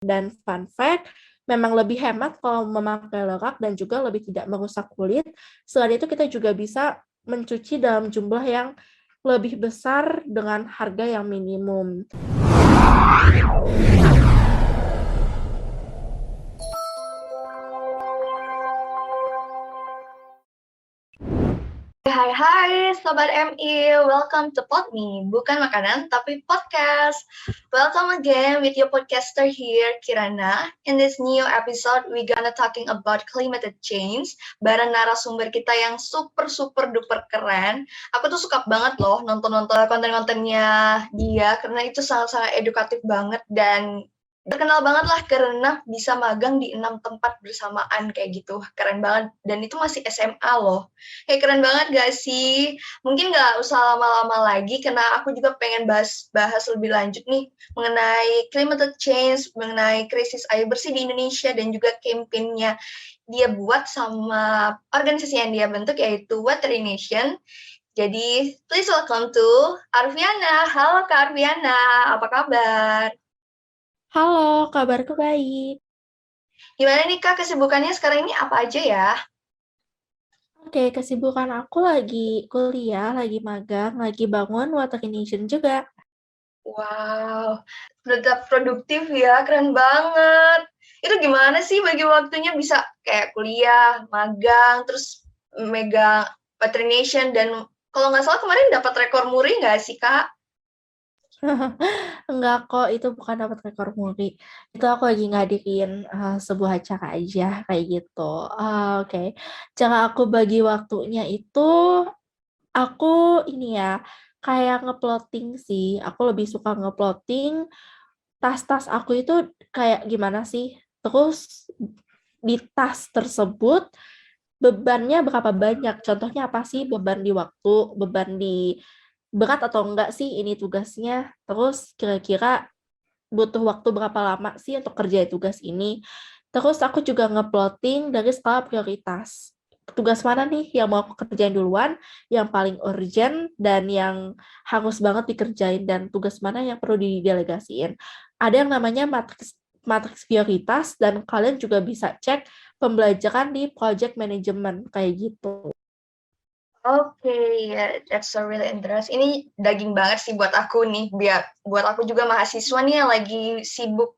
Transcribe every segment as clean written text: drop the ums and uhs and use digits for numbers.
Dan fun fact, memang lebih hemat kalau memakai lerak dan juga lebih tidak merusak kulit. Selain itu kita juga bisa mencuci dalam jumlah yang lebih besar dengan harga yang minimum. Hai Sobat MI, welcome to PodMe, bukan makanan tapi podcast. Welcome again with your podcaster here, Kirana. In this new episode, we gonna talking about climate change, bareng narasumber kita yang super duper keren. Aku tuh suka banget loh nonton konten-kontennya dia, karena itu sangat-sangat edukatif banget dan terkenal banget lah karena bisa magang di 6 tempat bersamaan kayak gitu. Keren banget, dan itu masih SMA loh. Kayak keren banget gak sih? Mungkin gak usah lama-lama lagi, karena aku juga pengen bahas lebih lanjut nih mengenai climate change, mengenai krisis air bersih di Indonesia, dan juga campaign-nya dia buat sama organisasi yang dia bentuk, yaitu Water Nation. Jadi, please welcome to Arviana. Halo Kak Arviana, apa kabar? Halo, kabarku baik. Gimana nih Kak, kesibukannya sekarang ini apa aja ya? Oke, kesibukan aku lagi kuliah, lagi magang, lagi bangun Water Nation juga. Wow, tetap produktif ya, keren banget. Itu gimana sih bagi waktunya bisa kayak kuliah, magang, terus megang Patronation, dan kalau nggak salah kemarin dapat rekor muri nggak sih, Kak? Enggak kok, itu bukan dapat rekor muri. Itu aku lagi ngadiin sebuah acara aja, kayak gitu. Oke. Cara aku bagi waktunya itu, aku ini ya, kayak ngeplotting sih. Aku lebih suka ngeplotting tas-tas aku itu kayak gimana sih. Terus di tas tersebut, bebannya berapa banyak? Contohnya apa sih beban di waktu, beban di berat atau enggak sih ini tugasnya? Terus kira-kira butuh waktu berapa lama sih untuk kerjain tugas ini? Terus aku juga ngeplotting dari skala prioritas. Tugas mana nih yang mau aku kerjain duluan, yang paling urgent, dan yang harus banget dikerjain, dan tugas mana yang perlu didelegasiin. Ada yang namanya matriks prioritas, dan kalian juga bisa cek pembelajaran di project management, kayak gitu. Oke, ya, that's so really interesting. Ini daging banget sih buat aku nih, buat aku juga mahasiswa nih yang lagi sibuk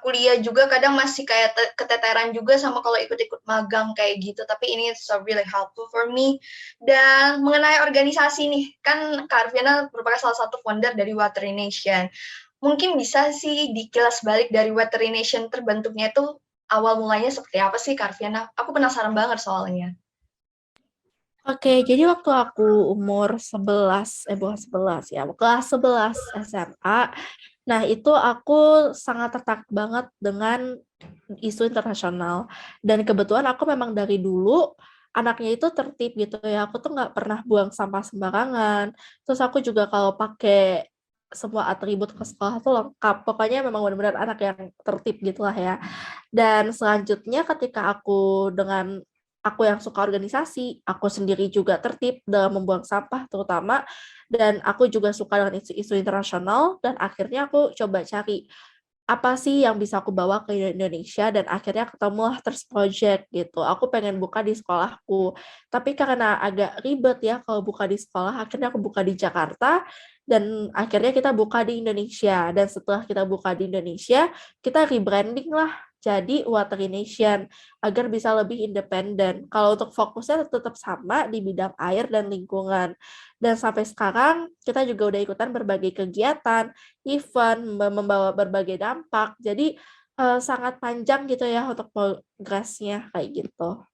kuliah juga, kadang masih kayak keteteran juga sama kalau ikut-ikut magang kayak gitu. Tapi ini so really helpful for me. Dan mengenai organisasi nih, kan Kak Arviana merupakan salah satu founder dari Water Nation. Mungkin bisa sih dikilas balik dari Water Nation terbentuknya itu awal mulanya seperti apa sih Kak Arviana? Aku penasaran banget soalnya. Oke, jadi waktu aku umur 11, bukan 11 ya, kelas 11 SMA, nah itu aku sangat tertarik banget dengan isu internasional. Dan kebetulan aku memang dari dulu anaknya itu tertib gitu ya, aku tuh nggak pernah buang sampah sembarangan. Terus aku juga kalau pakai semua atribut ke sekolah tuh lengkap. Pokoknya memang benar-benar anak yang tertib gitulah ya. Dan selanjutnya ketika aku yang suka organisasi, aku sendiri juga tertib dalam membuang sampah terutama, dan aku juga suka dengan isu-isu internasional, dan akhirnya aku coba cari apa sih yang bisa aku bawa ke Indonesia, dan akhirnya ketemulah Thirst Project gitu. Aku pengen buka di sekolahku, tapi karena agak ribet ya kalau buka di sekolah, akhirnya aku buka di Jakarta, dan akhirnya kita buka di Indonesia. Dan setelah kita buka di Indonesia, kita rebranding lah jadi Water Nation agar bisa lebih independen. Kalau untuk fokusnya tetap sama di bidang air dan lingkungan. Dan sampai sekarang kita juga udah ikutan berbagai kegiatan, event, membawa berbagai dampak. Jadi sangat panjang gitu ya untuk progresnya kayak gitu.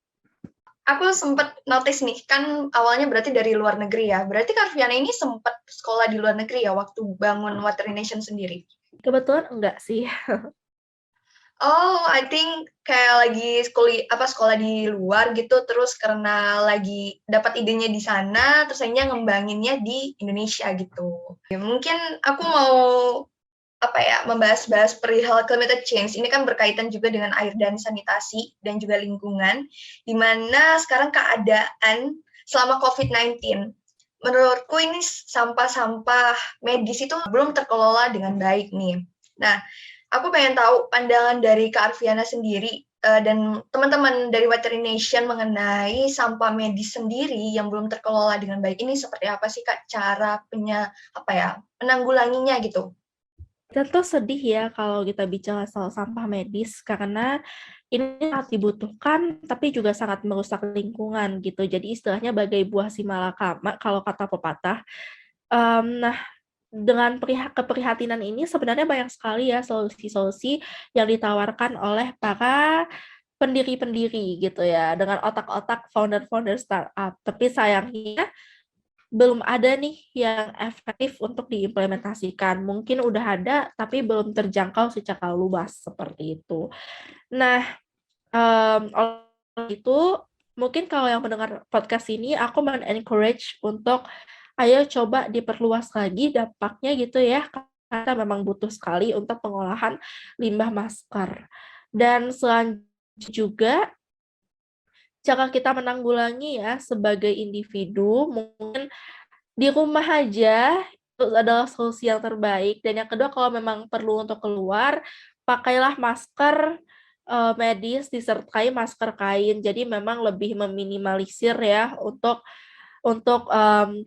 Aku sempat notice nih, kan awalnya berarti dari luar negeri ya. Berarti Kak Arviana ini sempat sekolah di luar negeri ya waktu bangun Water Nation sendiri? Kebetulan enggak sih. Oh, I think kayak lagi sekolah di luar gitu, terus karena lagi dapat idenya di sana, terus akhirnya ngembanginnya di Indonesia gitu. Ya, mungkin aku mau membahas perihal climate change. Ini kan berkaitan juga dengan air dan sanitasi dan juga lingkungan, di mana sekarang keadaan selama COVID-19, menurutku ini sampah-sampah medis itu belum terkelola dengan baik nih. Nah, Aku pengen tahu pandangan dari Kak Arviana sendiri dan teman-teman dari Veterination mengenai sampah medis sendiri yang belum terkelola dengan baik ini seperti apa sih Kak cara penanggulanginya gitu? Tentu sedih ya kalau kita bicara soal sampah medis karena ini sangat dibutuhkan tapi juga sangat merusak lingkungan gitu. Jadi istilahnya bagai buah si malakama kalau kata pepatah. Nah, dengan keprihatinan ini sebenarnya banyak sekali ya solusi-solusi yang ditawarkan oleh para pendiri-pendiri gitu ya dengan otak-otak founder-founder startup. Tapi sayangnya belum ada nih yang efektif untuk diimplementasikan. Mungkin udah ada, tapi belum terjangkau secara luas seperti itu. Nah, oleh itu, mungkin kalau yang mendengar podcast ini, aku men-encourage untuk ayo coba diperluas lagi dampaknya gitu ya, karena memang butuh sekali untuk pengolahan limbah masker. Dan selanjutnya juga, cara kita menanggulangi ya sebagai individu, mungkin di rumah aja itu adalah solusi yang terbaik. Dan yang kedua, kalau memang perlu untuk keluar, pakailah masker medis disertai masker kain. Jadi memang lebih meminimalisir ya untuk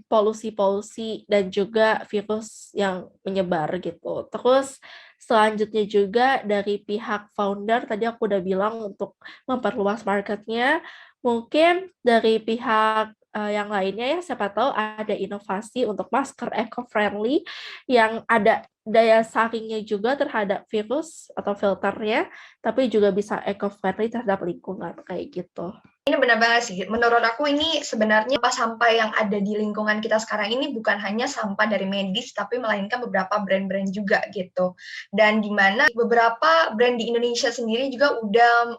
polusi-polusi dan juga virus yang menyebar gitu. Terus selanjutnya juga dari pihak founder, tadi aku udah bilang untuk memperluas marketnya, mungkin dari pihak yang lainnya ya, siapa tahu ada inovasi untuk masker eco-friendly yang ada daya saringnya juga terhadap virus atau filternya, tapi juga bisa eco-friendly terhadap lingkungan kayak gitu. Ini benar banget sih. Menurut aku ini sebenarnya sampah yang ada di lingkungan kita sekarang ini bukan hanya sampah dari medis, tapi melainkan beberapa brand-brand juga gitu. Dan di mana beberapa brand di Indonesia sendiri juga udah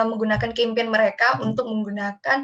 menggunakan campaign mereka untuk menggunakan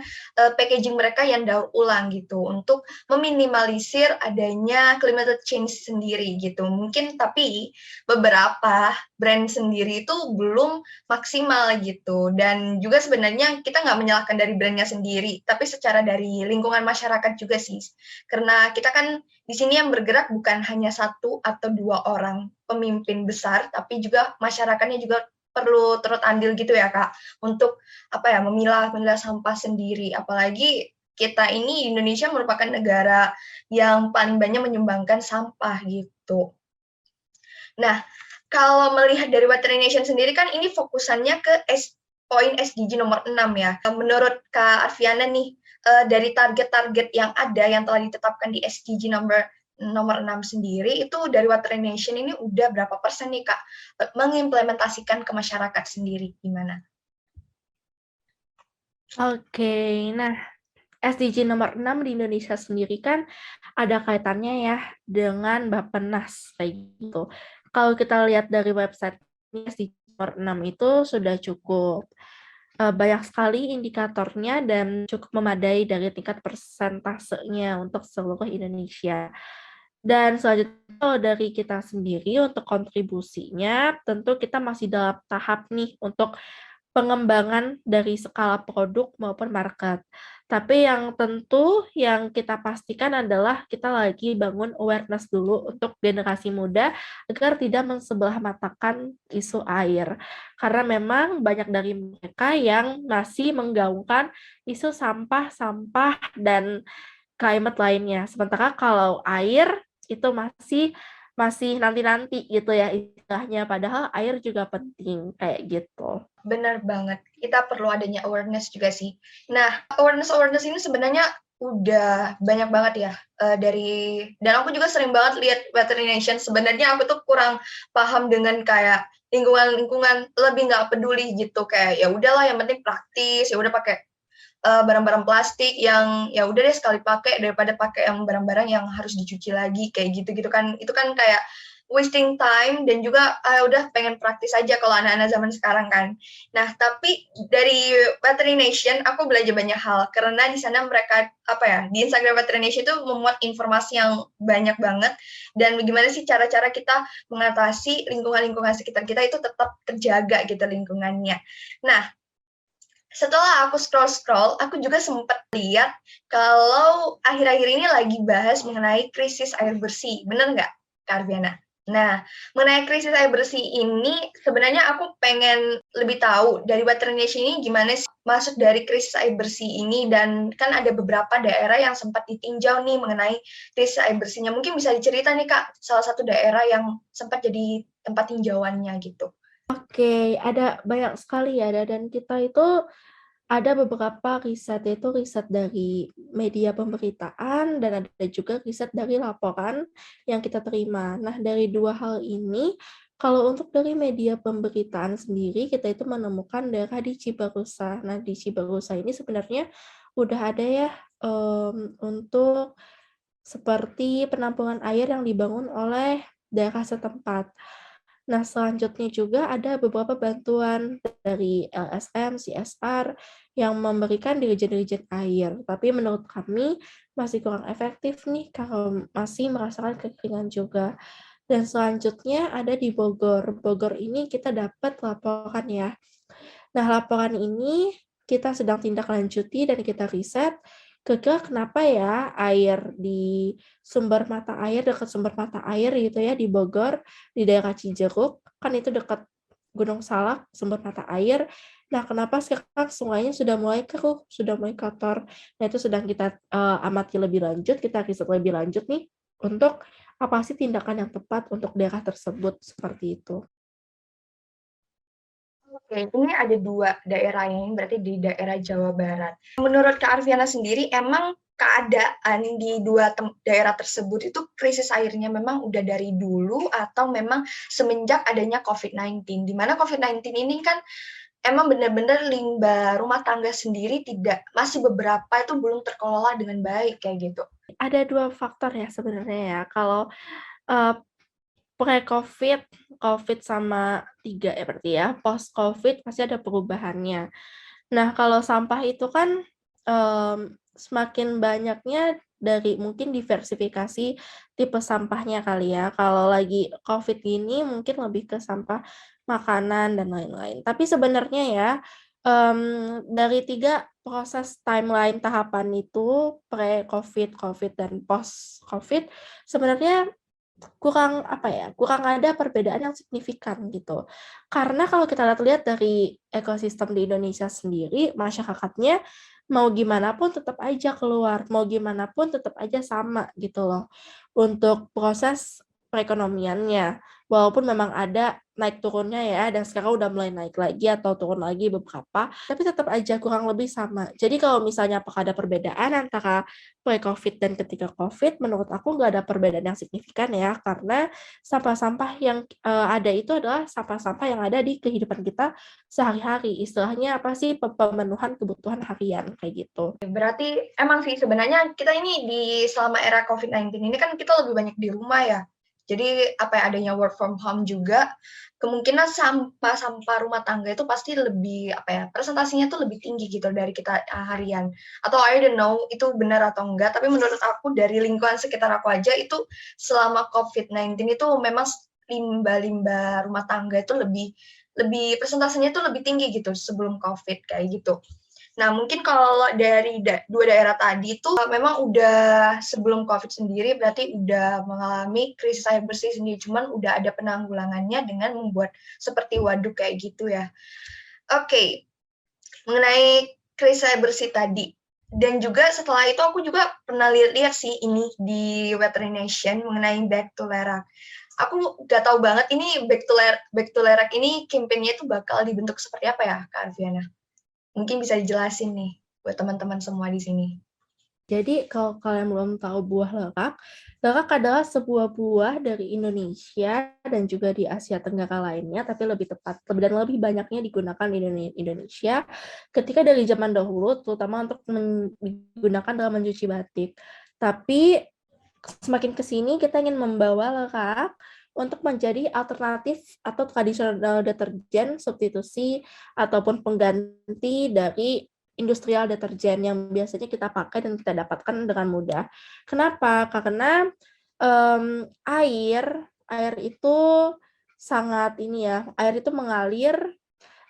packaging mereka yang daur ulang gitu untuk meminimalisir adanya climate change sendiri gitu. Mungkin tapi beberapa brand sendiri itu belum maksimal gitu. Dan juga sebenarnya kita nggak menyalahkan dari brandnya sendiri, tapi secara dari lingkungan masyarakat juga sih. Karena kita kan di sini yang bergerak bukan hanya satu atau dua orang pemimpin besar, tapi juga masyarakatnya juga perlu turut andil gitu ya Kak, untuk memilah sampah sendiri. Apalagi kita ini Indonesia merupakan negara yang paling banyak menyumbangkan sampah gitu. Nah, kalau melihat dari Veterination sendiri kan ini fokusannya ke poin SDG nomor 6 ya. Menurut Kak Arviana nih, dari target-target yang ada yang telah ditetapkan di SDG nomor 6 sendiri, itu dari Veterination ini udah berapa persen nih Kak mengimplementasikan ke masyarakat sendiri? Gimana? Oke, nah SDG nomor 6 di Indonesia sendiri kan ada kaitannya ya dengan Bappenas kayak gitu. Kalau kita lihat dari website SDG nomor 6 itu sudah cukup banyak sekali indikatornya dan cukup memadai dari tingkat persentasenya untuk seluruh Indonesia. Dan selanjutnya kalau dari kita sendiri untuk kontribusinya, tentu kita masih dalam tahap nih untuk pengembangan dari skala produk maupun market. Tapi yang tentu yang kita pastikan adalah kita lagi bangun awareness dulu untuk generasi muda agar tidak mensebelah matakan isu air. Karena memang banyak dari mereka yang masih menggaungkan isu sampah-sampah dan climate lainnya. Sementara kalau air itu masih nanti-nanti gitu ya istilahnya, padahal air juga penting kayak gitu. Benar banget, kita perlu adanya awareness juga sih. Nah, awareness ini sebenarnya udah banyak banget ya dan aku juga sering banget lihat Veterination. Sebenarnya aku tuh kurang paham dengan kayak lingkungan lebih nggak peduli gitu, kayak ya udahlah yang penting praktis, ya udah pakai barang-barang plastik yang ya udah deh sekali pakai daripada pakai yang barang-barang yang harus dicuci lagi kayak gitu-gitu kan. Itu kan kayak wasting time dan juga udah pengen praktis aja kalau anak-anak zaman sekarang kan. Nah, tapi dari Veterination aku belajar banyak hal karena di sana mereka di Instagram Veterination itu memuat informasi yang banyak banget dan bagaimana sih cara-cara kita mengatasi lingkungan-lingkungan sekitar kita itu tetap terjaga gitu lingkungannya. Nah, setelah aku scroll-scroll, aku juga sempat lihat kalau akhir-akhir ini lagi bahas mengenai krisis air bersih. Bener nggak, Kak Arviana? Nah, mengenai krisis air bersih ini, sebenarnya aku pengen lebih tahu dari Water Nation ini gimana sih masuk dari krisis air bersih ini, dan kan ada beberapa daerah yang sempat ditinjau nih mengenai krisis air bersihnya. Mungkin bisa diceritain nih Kak, salah satu daerah yang sempat jadi tempat tinjauannya gitu. Oke, ada banyak sekali ya, dan kita itu ada beberapa riset, yaitu riset dari media pemberitaan dan ada juga riset dari laporan yang kita terima. Nah, dari dua hal ini, kalau untuk dari media pemberitaan sendiri, kita itu menemukan daerah di Cibarusah. Nah, di Cibarusah ini sebenarnya udah ada ya untuk seperti penampungan air yang dibangun oleh daerah setempat. Nah, selanjutnya juga ada beberapa bantuan dari LSM, CSR yang memberikan dirijen-dirijen air. Tapi menurut kami masih kurang efektif nih kalau masih merasakan kekeringan juga. Dan selanjutnya ada di Bogor. Bogor ini kita dapat laporan ya. Nah, laporan ini kita sedang tindak lanjuti dan kita riset, kira-kira kenapa ya air di sumber mata air, dekat sumber mata air gitu ya di Bogor, di daerah Cijeruk, kan itu dekat Gunung Salak, sumber mata air. Nah, kenapa sekarang sungainya sudah mulai keruh, sudah mulai kotor. Nah, itu sedang kita amati lebih lanjut, kita riset lebih lanjut nih untuk apa sih tindakan yang tepat untuk daerah tersebut seperti itu. Oke, ini ada 2 daerah ini, berarti di daerah Jawa Barat. Menurut Kak Arviana sendiri, emang keadaan di 2 daerah tersebut itu krisis airnya memang udah dari dulu atau memang semenjak adanya COVID-19? Di mana COVID-19 ini kan emang benar-benar limbah rumah tangga sendiri masih beberapa itu belum terkelola dengan baik, kayak gitu. Ada dua faktor ya sebenarnya ya, kalau uh, pre-COVID, COVID sama 3 ya berarti ya, post-COVID pasti ada perubahannya. Nah, kalau sampah itu kan, semakin banyaknya dari mungkin diversifikasi tipe sampahnya kali ya. Kalau lagi COVID gini mungkin lebih ke sampah makanan dan lain-lain. Tapi sebenarnya ya, dari 3 proses timeline tahapan itu, pre-COVID, COVID, dan post-COVID, sebenarnya kurang apa ya, kurang ada perbedaan yang signifikan gitu. Karena kalau kita lihat dari ekosistem di Indonesia sendiri, masyarakatnya mau gimana pun tetap aja keluar, mau gimana pun tetap aja sama gitu loh untuk proses perekonomiannya. Walaupun memang ada naik turunnya ya, dan sekarang udah mulai naik lagi atau turun lagi beberapa, tapi tetap aja kurang lebih sama. Jadi kalau misalnya apakah ada perbedaan antara pre-COVID dan ketika COVID, menurut aku nggak ada perbedaan yang signifikan ya, karena sampah-sampah yang ada itu adalah sampah-sampah yang ada di kehidupan kita sehari-hari. Istilahnya apa sih, pemenuhan kebutuhan harian, kayak gitu. Berarti emang sih sebenarnya kita ini selama era COVID-19 ini kan kita lebih banyak di rumah ya. Jadi apa ya, adanya work from home juga, kemungkinan sampah-sampah rumah tangga itu pasti lebih apa ya, presentasinya tuh lebih tinggi gitu dari kita harian. Atau I don't know itu benar atau enggak, tapi menurut aku dari lingkungan sekitar aku aja itu selama COVID-19 itu memang limbah-limbah rumah tangga itu lebih lebih presentasinya tuh lebih tinggi gitu sebelum COVID kayak gitu. Nah, mungkin kalau dari 2 daerah tadi itu memang udah sebelum COVID sendiri berarti udah mengalami krisis air bersih sendiri, cuman udah ada penanggulangannya dengan membuat seperti waduk kayak gitu ya. Oke, mengenai krisis air bersih tadi, dan juga setelah itu aku juga pernah lihat sih ini di Weather Nation mengenai Back to Lerak. Aku nggak tahu banget ini Back to Lerak ini campaign-nya itu bakal dibentuk seperti apa ya, Kak Arviana? Mungkin bisa dijelasin nih buat teman-teman semua di sini. Jadi kalau kalian belum tahu buah lerak, lerak adalah sebuah buah dari Indonesia dan juga di Asia Tenggara lainnya, tapi lebih tepat dan lebih banyaknya digunakan di Indonesia ketika dari zaman dahulu, terutama untuk digunakan dalam mencuci batik. Tapi semakin ke sini kita ingin membawa lerak untuk menjadi alternatif atau tradisional deterjen, substitusi ataupun pengganti dari industrial deterjen yang biasanya kita pakai dan kita dapatkan dengan mudah. Kenapa? Karena air itu sangat ini ya, air itu mengalir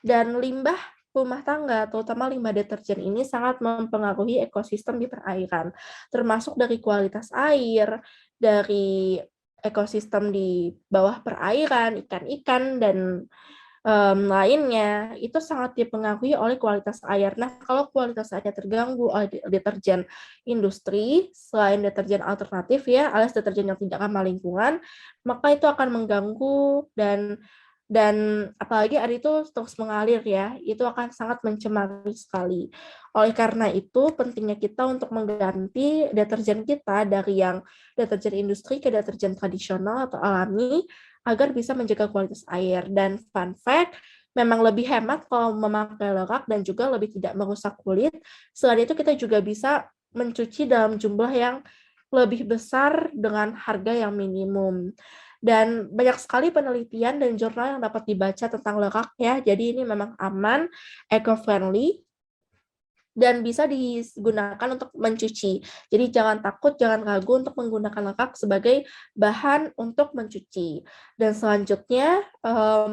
dan limbah rumah tangga, terutama limbah deterjen ini sangat mempengaruhi ekosistem di perairan, termasuk dari kualitas air, dari ekosistem di bawah perairan, ikan-ikan, dan lainnya, itu sangat dipengaruhi oleh kualitas air. Nah, kalau kualitas airnya terganggu oleh deterjen industri, selain deterjen alternatif ya, alias deterjen yang tidak ramah lingkungan, maka itu akan mengganggu dan apalagi air itu terus mengalir ya, itu akan sangat mencemari sekali. Oleh karena itu, pentingnya kita untuk mengganti deterjen kita dari yang deterjen industri ke deterjen tradisional atau alami, agar bisa menjaga kualitas air. Dan fun fact, memang lebih hemat kalau memakai lerak dan juga lebih tidak merusak kulit. Selain itu, kita juga bisa mencuci dalam jumlah yang lebih besar dengan harga yang minimum. Dan banyak sekali penelitian dan jurnal yang dapat dibaca tentang lerak ya. Jadi ini memang aman, eco-friendly, dan bisa digunakan untuk mencuci. Jadi jangan takut, jangan ragu untuk menggunakan lerak sebagai bahan untuk mencuci. Dan selanjutnya,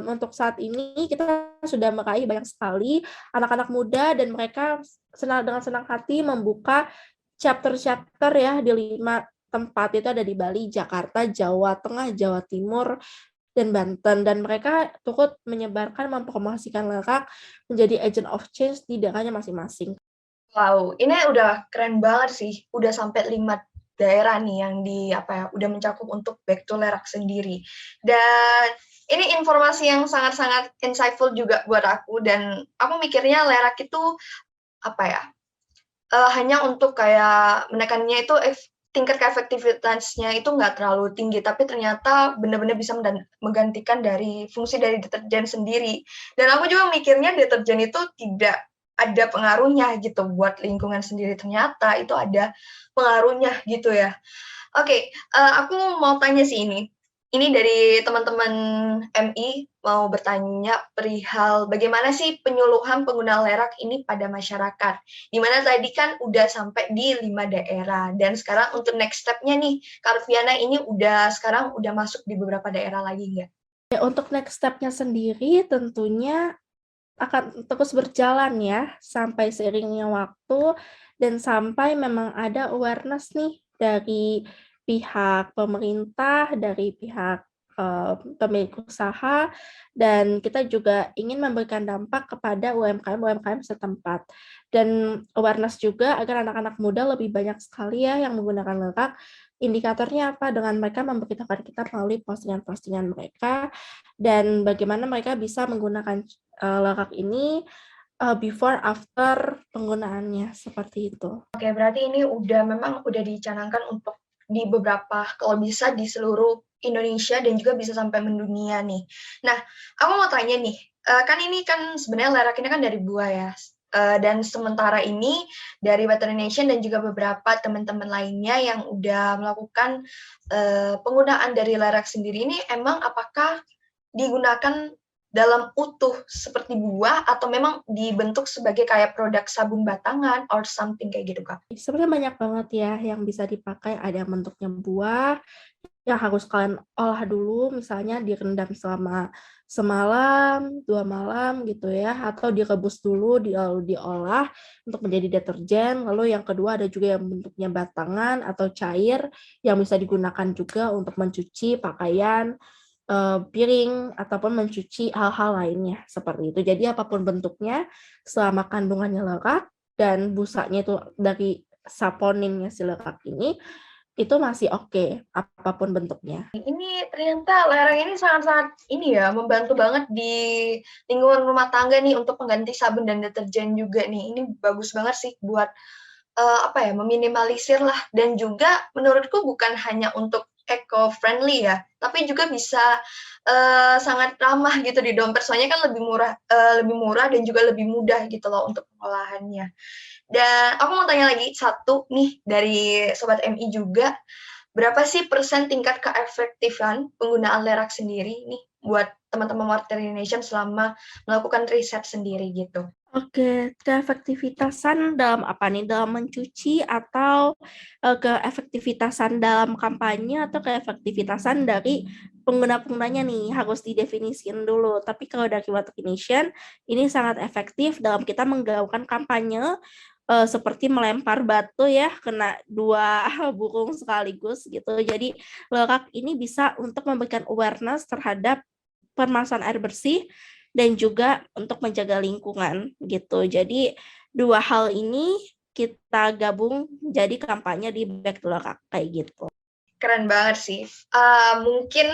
untuk saat ini kita sudah meraih banyak sekali anak-anak muda dan mereka dengan senang hati membuka chapter-chapter ya di 5 tempat, itu ada di Bali, Jakarta, Jawa Tengah, Jawa Timur, dan Banten, dan mereka turut menyebarkan, mempromosikan lerak menjadi agent of change di daerahnya masing-masing. Wow, ini udah keren banget sih. Udah sampai 5 daerah nih yang udah mencakup untuk back to lerak sendiri. Dan ini informasi yang sangat-sangat insightful juga buat aku, dan aku mikirnya lerak itu hanya untuk kayak menekannya itu tingkat keefektivitasnya itu nggak terlalu tinggi, tapi ternyata benar-benar bisa menggantikan dari fungsi dari deterjen sendiri. Dan aku juga mikirnya deterjen itu tidak ada pengaruhnya gitu buat lingkungan sendiri, ternyata itu ada pengaruhnya gitu ya. Oke, aku mau tanya sih ini dari teman-teman MI mau bertanya perihal bagaimana sih penyuluhan pengguna lerak ini pada masyarakat. Di mana tadi kan udah sampai di 5 daerah, dan sekarang untuk next step-nya nih, Kak Rufiana ini sekarang udah masuk di beberapa daerah lagi nggak? Ya, untuk next step-nya sendiri tentunya akan terus berjalan ya, sampai seiringnya waktu dan sampai memang ada awareness nih dari pihak pemerintah, dari pihak pemilik usaha, dan kita juga ingin memberikan dampak kepada UMKM setempat. Dan awareness juga agar anak-anak muda lebih banyak sekali ya yang menggunakan lerak. Indikatornya apa? Dengan mereka memberitakan kita melalui postingan-postingan mereka, dan bagaimana mereka bisa menggunakan lerak ini before after penggunaannya, seperti itu. Oke, berarti ini memang udah dicanangkan untuk di beberapa, kalau bisa di seluruh Indonesia dan juga bisa sampai mendunia nih. Nah, aku mau tanya nih, kan ini kan sebenarnya lerak ini kan dari buah ya, dan sementara ini dari Water Nation dan juga beberapa teman-teman lainnya yang udah melakukan penggunaan dari lerak sendiri ini, emang apakah digunakan dalam utuh seperti buah atau memang dibentuk sebagai kayak produk sabun batangan or something kayak gitu, Kak? Sebenarnya banyak banget ya yang bisa dipakai, ada yang bentuknya buah, yang harus kalian olah dulu, misalnya direndam selama semalam, 2 malam gitu ya, atau direbus dulu, lalu diolah untuk menjadi deterjen. Lalu yang kedua ada juga yang bentuknya batangan atau cair, yang bisa digunakan juga untuk mencuci pakaian, piring, ataupun mencuci hal-hal lainnya seperti itu. Jadi apapun bentuknya, selama kandungannya lerak dan busanya itu dari saponinnya si lerak ini, itu masih oke, apapun bentuknya. Ini ternyata lerak ini sangat-sangat membantu banget di lingkungan rumah tangga nih untuk pengganti sabun dan deterjen juga nih. Ini bagus banget sih buat meminimalisir lah, dan juga menurutku bukan hanya untuk eco-friendly ya, tapi juga bisa sangat ramah gitu di dompet, soalnya kan lebih murah dan juga lebih mudah gitu loh untuk pengolahannya. Dan aku mau tanya lagi satu nih dari Sobat MI juga, berapa sih persen tingkat keefektifan penggunaan lerak sendiri nih buat teman-teman Water Nation selama melakukan riset sendiri gitu? Oke, keefektivitasan dalam apa nih? Dalam mencuci atau keefektivitasan dalam kampanye atau keefektivitasan dari pengguna-penggunanya nih harus didefinisikan dulu. Tapi kalau dari Water Nation ini sangat efektif dalam kita menggaungkan kampanye seperti melempar batu ya, kena dua burung sekaligus gitu. Jadi LERAK ini bisa untuk memberikan awareness terhadap permasalahan air bersih dan juga untuk menjaga lingkungan gitu. Jadi dua hal ini kita gabung jadi kampanye di Back to LERAK kayak gitu. Keren banget sih. Mungkin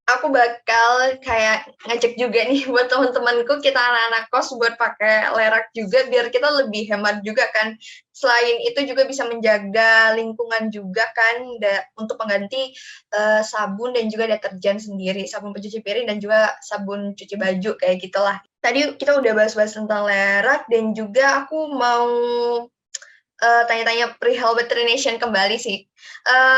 aku bakal kayak ngajak juga nih buat teman-temanku, kita anak-anak kos buat pakai lerak juga biar kita lebih hemat juga kan. Selain itu juga bisa menjaga lingkungan juga kan untuk mengganti sabun dan juga deterjen sendiri, sabun pencuci piring dan juga sabun cuci baju kayak gitulah. Tadi kita udah bahas-bahas tentang lerak dan juga aku mau tanya-tanya perihal Veterination kembali sih.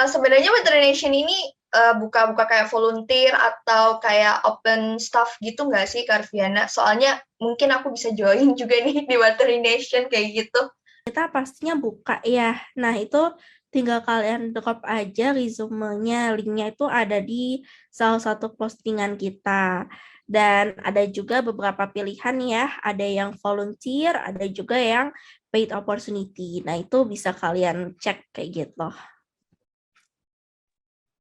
Sebenarnya Veterination ini buka-buka kayak volunteer atau kayak open staff gitu nggak sih, Karviana? Soalnya mungkin aku bisa join juga nih di Veterination kayak gitu. Kita pastinya buka ya. Nah, itu tinggal kalian drop aja resume-nya. Linknya itu ada di salah satu postingan kita. Dan ada juga beberapa pilihan ya. Ada yang volunteer, ada juga yang paid opportunity. Nah, itu bisa kalian cek kayak gitu.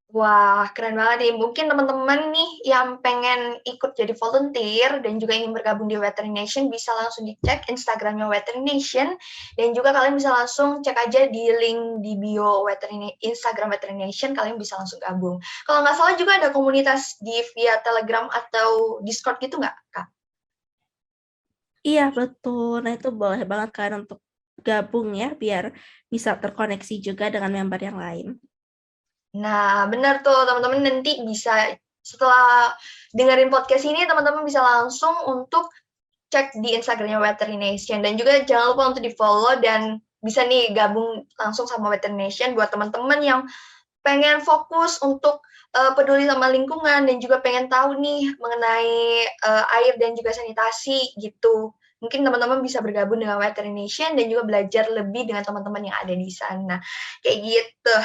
Wah, keren banget nih. Mungkin teman-teman nih yang pengen ikut jadi volunteer dan juga ingin bergabung di Veterination bisa langsung dicek Instagramnya Veterination dan juga kalian bisa langsung cek aja di link di bio Instagram Veterination, kalian bisa langsung gabung. Kalau nggak salah juga ada komunitas di via Telegram atau Discord gitu nggak, Kak? Iya, betul. Nah, itu boleh banget kalian untuk gabung ya, biar bisa terkoneksi juga dengan member yang lain. Nah, benar tuh teman-teman, nanti bisa setelah dengerin podcast ini teman-teman bisa langsung untuk cek di Instagramnya Veterination dan juga jangan lupa untuk di-follow dan bisa nih gabung langsung sama Veterination buat teman-teman yang pengen fokus untuk peduli sama lingkungan dan juga pengen tahu nih mengenai air dan juga sanitasi gitu. Mungkin teman-teman bisa bergabung dengan Veterination dan juga belajar lebih dengan teman-teman yang ada di sana. Kayak gitu.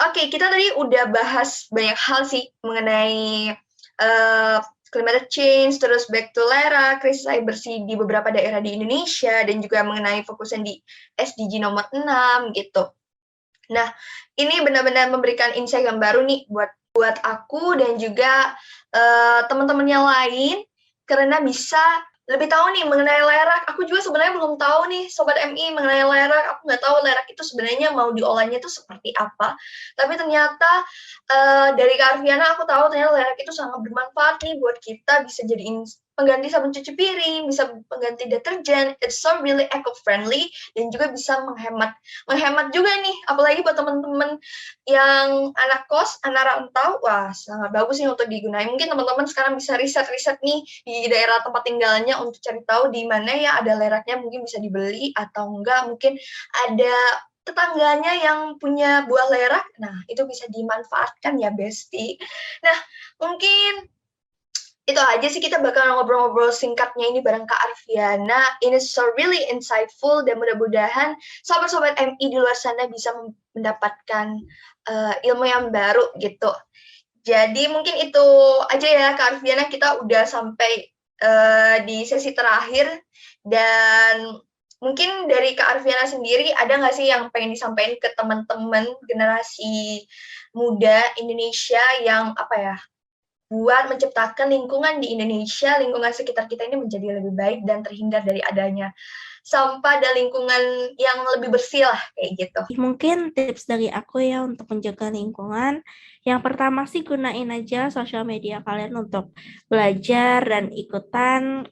Oke, kita tadi udah bahas banyak hal sih mengenai climate change, terus back to Lera, krisis air bersih di beberapa daerah di Indonesia, dan juga mengenai fokusan di SDG nomor 6 gitu. Nah, ini benar-benar memberikan insight yang baru nih buat aku dan juga teman-teman yang lain, karena bisa lebih tahu nih mengenai lerak. Aku juga sebenarnya belum tahu nih, Sobat MI, mengenai lerak. Aku nggak tahu lerak itu sebenarnya mau diolahnya itu seperti apa. Tapi ternyata dari Kak Arviana aku tahu ternyata lerak itu sangat bermanfaat nih buat kita, bisa jadiin pengganti sabun cuci piring, bisa pengganti deterjen. It's so really eco-friendly dan juga bisa menghemat juga nih, apalagi buat teman-teman yang anak kos, anak rantau, wah sangat bagus nih untuk digunakan. Mungkin teman-teman sekarang bisa riset-riset nih di daerah tempat tinggalnya untuk cari tahu di mana ya ada leraknya, mungkin bisa dibeli atau enggak, mungkin ada tetangganya yang punya buah lerak, nah itu bisa dimanfaatkan ya Besti. Nah mungkin itu aja sih, kita bakal ngobrol-ngobrol singkatnya ini bareng Kak Arviana. Ini so really insightful dan mudah-mudahan sobat-sobat MI di luar sana bisa mendapatkan ilmu yang baru gitu. Jadi mungkin itu aja ya Kak Arviana, kita udah sampai di sesi terakhir dan mungkin dari Kak Arviana sendiri ada nggak sih yang pengen disampaikan ke teman-teman generasi muda Indonesia yang apa ya, buat menciptakan lingkungan di Indonesia, lingkungan sekitar kita ini menjadi lebih baik dan terhindar dari adanya sampah dan lingkungan yang lebih bersih lah, kayak gitu. Mungkin tips dari aku ya untuk menjaga lingkungan, yang pertama sih gunain aja sosial media kalian untuk belajar dan ikutan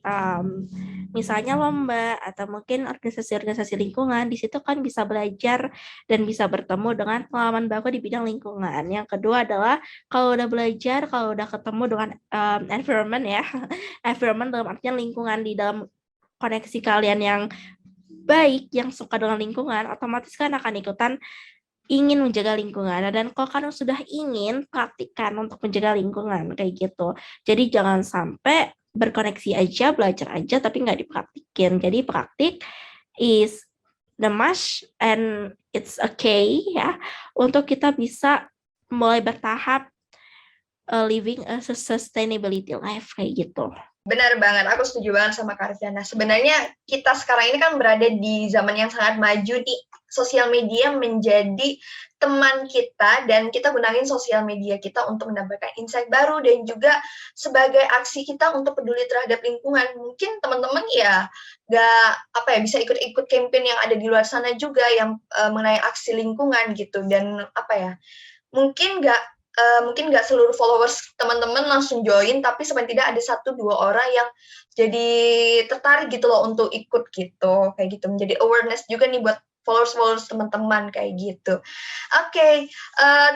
misalnya lomba atau mungkin organisasi-organisasi lingkungan. Di situ kan bisa belajar dan bisa bertemu dengan pengalaman baru di bidang lingkungan. Yang kedua adalah kalau udah belajar, kalau udah ketemu dengan environment ya, environment dalam artinya lingkungan di dalam koneksi kalian yang baik, yang suka dengan lingkungan, otomatis kan akan ikutan ingin menjaga lingkungan. Dan kalau kalian sudah ingin, praktikkan untuk menjaga lingkungan, kayak gitu. Jadi jangan sampai berkoneksi aja, belajar aja, tapi nggak dipraktikin. Jadi praktik is the must and it's okay ya, untuk kita bisa mulai bertahap living a sustainability life, kayak gitu. Benar banget, aku setuju banget sama Kak Arviana. Sebenarnya kita sekarang ini kan berada di zaman yang sangat maju nih. Sosial media menjadi teman kita dan kita gunain sosial media kita untuk mendapatkan insight baru dan juga sebagai aksi kita untuk peduli terhadap lingkungan. Mungkin teman-teman ya bisa ikut-ikut campaign yang ada di luar sana juga yang mengenai aksi lingkungan gitu dan mungkin nggak seluruh followers teman-teman langsung join, tapi sebenarnya tidak ada 1-2 orang yang jadi tertarik gitu loh untuk ikut gitu, kayak gitu. Menjadi awareness juga nih buat followers teman-teman kayak gitu. Oke,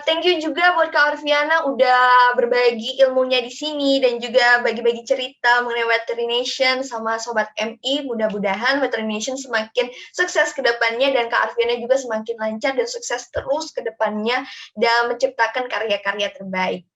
thank you juga buat Kak Arviana udah berbagi ilmunya di sini dan juga bagi-bagi cerita mengenai Veterination sama Sobat MI. Mudah-mudahan Veterination semakin sukses ke depannya dan Kak Arviana juga semakin lancar dan sukses terus ke depannya dan menciptakan karya-karya terbaik.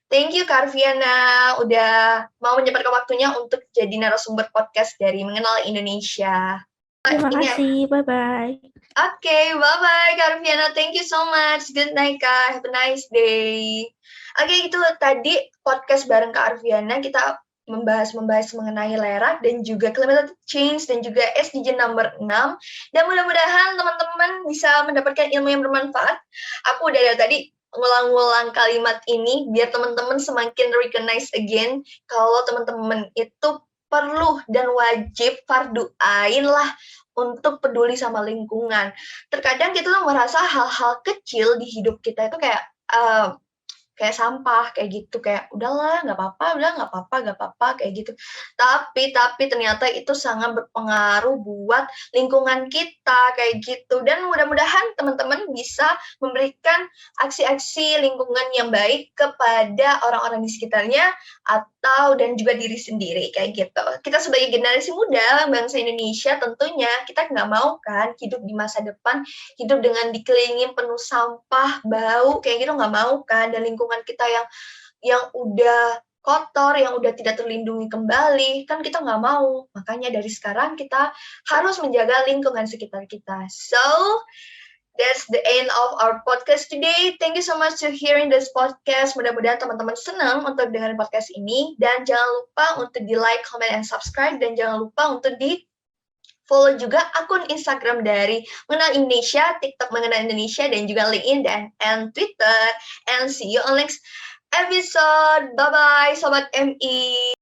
Thank you Kak Arviana udah mau menyempatkan waktunya untuk jadi narasumber podcast dari Mengenal Indonesia. Terima kasih, bye-bye. Oke, bye-bye Kak Arviana. Thank you so much. Good night Kak. Have a nice day. Oke, itu tadi podcast bareng Kak Arviana. Kita membahas mengenai LERA dan juga climate change dan juga SDG nomor 6. Dan mudah-mudahan teman-teman bisa mendapatkan ilmu yang bermanfaat. Aku udah dari tadi ngulang-ngulang kalimat ini biar teman-teman semakin recognize again kalau teman-teman itu perlu dan wajib fardu ain lah untuk peduli sama lingkungan. Terkadang kita tuh merasa hal-hal kecil di hidup kita itu kayak sampah kayak gitu, kayak udahlah nggak apa-apa kayak gitu. Tapi ternyata itu sangat berpengaruh buat lingkungan kita kayak gitu. Dan mudah-mudahan teman-teman bisa memberikan aksi-aksi lingkungan yang baik kepada orang-orang di sekitarnya dan juga diri sendiri kayak gitu. Kita sebagai generasi muda bangsa Indonesia tentunya kita nggak mau kan hidup di masa depan hidup dengan dikelilingi penuh sampah, bau kayak gitu nggak mau kan, dan lingkungan kita yang udah kotor, yang udah tidak terlindungi kembali, kan kita nggak mau. Makanya dari sekarang kita harus menjaga lingkungan sekitar kita. So, that's the end of our podcast today. Thank you so much to hearing this podcast. Mudah-mudahan teman-teman senang untuk dengerin podcast ini. Dan jangan lupa untuk di-like, comment, and subscribe. Dan jangan lupa untuk follow juga akun Instagram dari Mengenal Indonesia, TikTok Mengenal Indonesia, dan juga LinkedIn and Twitter. And see you on next episode. Bye-bye, Sobat MI.